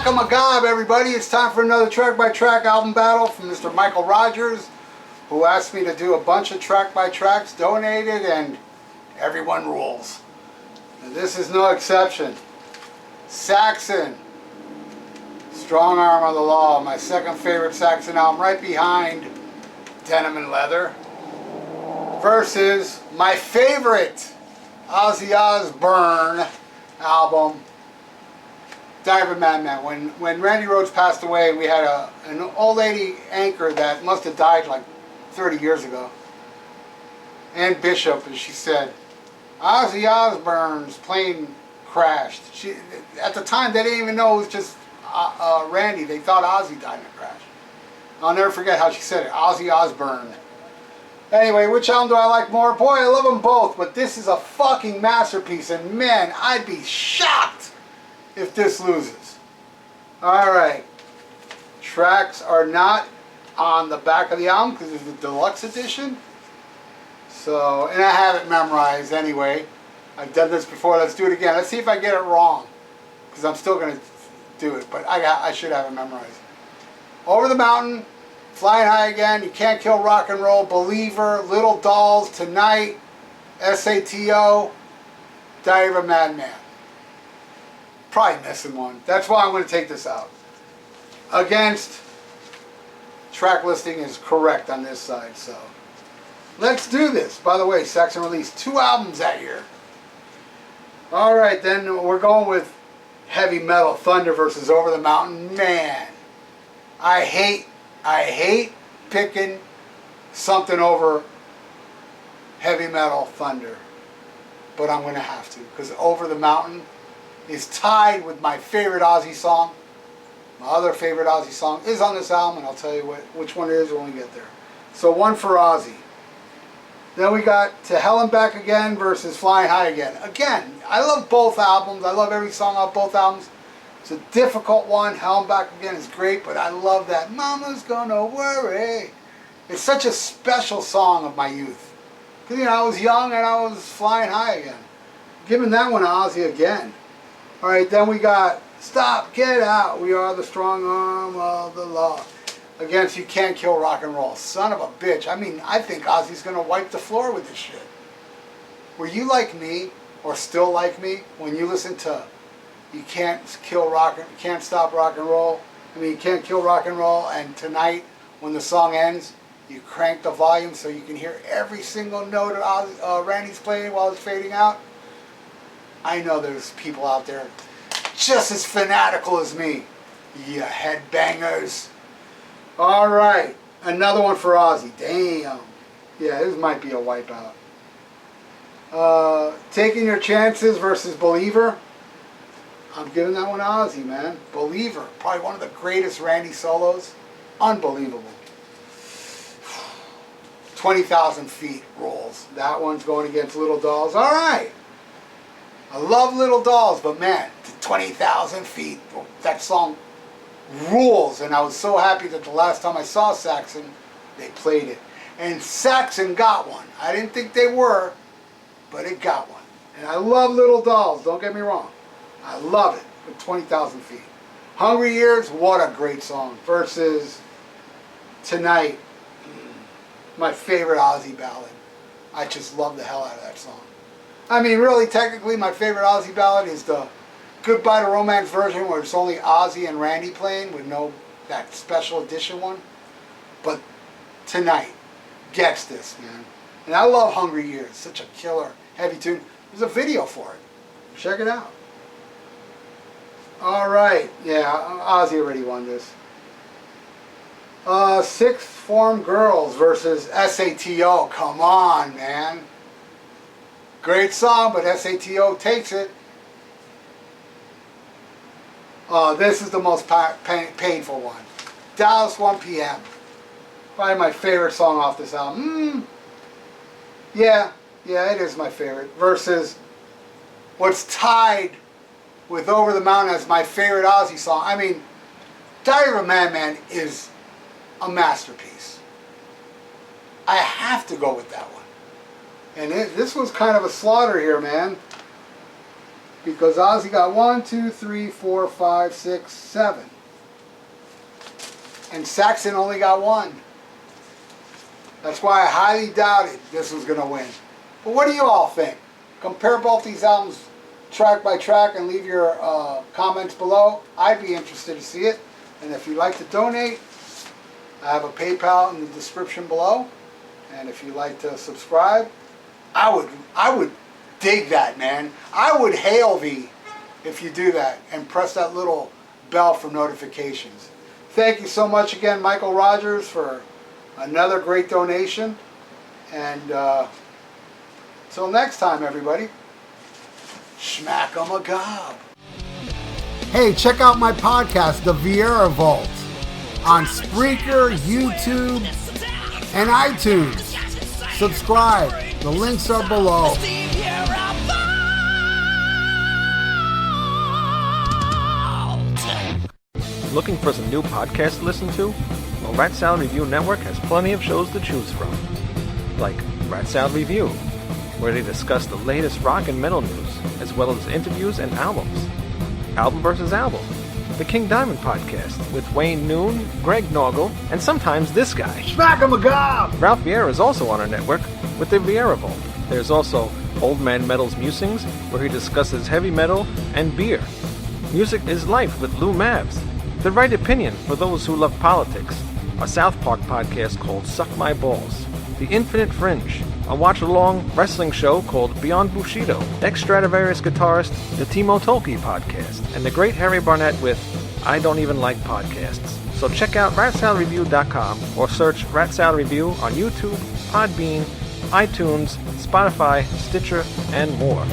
SHMACKEMAGOB, everybody. It's time for another track-by-track album battle from Mr. Michael Rogers, who asked me to do a bunch of track-by-tracks, donated, and everyone rules. And this is no exception. Saxon, Strong Arm of the Law, my second favorite Saxon album, right behind Denim and Leather, versus my favorite Ozzy Osbourne album, Diary Madman. When Randy Rhoads passed away, we had an old lady anchor that must have died like 30 years ago, Ann Bishop, and she said, Ozzy Osbourne's plane crashed. At the time, they didn't even know it was just Randy. They thought Ozzy died in a crash. I'll never forget how she said it, Ozzy Osbourne. Anyway, which album do I like more? Boy, I love them both, but this is a fucking masterpiece, and man, I'd be shocked if this loses. Alright. Tracks are not on the back of the album because it's the deluxe edition. So, and I have it memorized anyway. I've done this before. Let's do it again. Let's see if I get it wrong, because I'm still going to do it, but I should have it memorized. Over the Mountain, Flying High Again, You Can't Kill Rock and Roll, Believer, Little Dolls, Tonight, S.A.T.O, Diary of a Madman. Probably missing one. That's why I'm going to take this out. Against, track listing is correct on this side, so let's do this. By the way, Saxon released 2 albums that year. Alright, then we're going with Heavy Metal, Thunder versus Over the Mountain. Man, I hate picking something over Heavy Metal, Thunder, but I'm going to have to, because Over the Mountain is tied with my favorite Ozzy song. My other favorite Ozzy song is on this album, and I'll tell you which one it is when we get there. So 1 for Ozzy. Then we got To Hell and Back Again versus Flying High Again. Again, I love both albums. I love every song off both albums. It's a difficult one. Hell and Back Again is great, but I love that Mama's Gonna Worry. It's such a special song of my youth. Because, you know, I was young and I was flying high again. Giving that one to Ozzy again. Alright, then we got Stop, Get Out, We Are the Strong Arm of the Law, against You Can't Kill Rock and Roll. Son of a bitch. I mean, I think Ozzy's going to wipe the floor with this shit. Were you like me, or still like me, when you listen to You Can't Kill Rock, You Can't Stop Rock and Roll, You Can't Kill Rock and Roll, and Tonight, when the song ends, you crank the volume so you can hear every single note of Randy's playing while it's fading out? I know there's people out there just as fanatical as me. You headbangers. Alright, another one for Ozzy. Damn. Yeah, this might be a wipeout. Taking Your Chances versus Believer. I'm giving that one to Ozzy, man. Believer, probably one of the greatest Randy solos. Unbelievable. 20,000 Feet rules. That one's going against Little Dolls. Alright. I love Little Dolls, but man, 20,000 Feet, that song rules. And I was so happy that the last time I saw Saxon, they played it. And Saxon got one. I didn't think they were, but it got one. And I love Little Dolls, don't get me wrong. I love it, with 20,000 Feet. Hungry Years, what a great song. Versus Tonight, my favorite Ozzy ballad. I just love the hell out of that song. I mean, really, technically, my favorite Ozzy ballad is the Goodbye to Romance version, where it's only Ozzy and Randy playing with no that special edition one. But Tonight gets this, man. And I love Hungry Years. Such a killer, heavy tune. There's a video for it. Check it out. Alright, yeah, Ozzy already won this. Sixth Form Girls versus S.A.T.O. Come on, man. Great song, but S.A.T.O. takes it. This is the most painful one. Dallas 1 p.m. Probably my favorite song off this album. Yeah, it is my favorite. Versus what's tied with Over the Mountain as my favorite Ozzy song. I mean, Diary of a Madman is a masterpiece. I have to go with that one. And this was kind of a slaughter here, man. Because Ozzy got 1, 2, 3, 4, 5, 6, 7. And Saxon only got 1. That's why I highly doubted this was going to win. But what do you all think? Compare both these albums track by track and leave your comments below. I'd be interested to see it. And if you'd like to donate, I have a PayPal in the description below. And if you'd like to subscribe, I would dig that, man. I would hail thee if you do that and press that little bell for notifications. Thank you so much again, Michael Rogers, for another great donation. And till next time, everybody, SHMACKEMAGOB. Hey, check out my podcast, The VIERA Vault, on Spreaker, YouTube, and iTunes. Subscribe. The links are below. Looking for some new podcasts to listen to? Well, Rat Salad Review Network has plenty of shows to choose from. Like Rat Salad Review, where they discuss the latest rock and metal news, as well as interviews and albums. Album vs. Album, the King Diamond Podcast, with Wayne Noon, Greg Noggle, and sometimes this guy. SHMACKEMAGOB! Ralph Vieira is also on our network with the VIERA Vault. There's also Old Man Metal's Musings, where he discusses heavy metal and beer. Music is Life with Lou Mavs. The Right Opinion for those who love politics. A South Park podcast called Suck My Balls. The Infinite Fringe, a watch-along wrestling show called Beyond Bushido. Ex-Stradivarius guitarist, the Timo Tolkki podcast. And the Great Harry Barnett with I Don't Even Like Podcasts. So check out ratsaladreview.com or search Rat Salad Review on YouTube, Podbean, iTunes, Spotify, Stitcher, and more.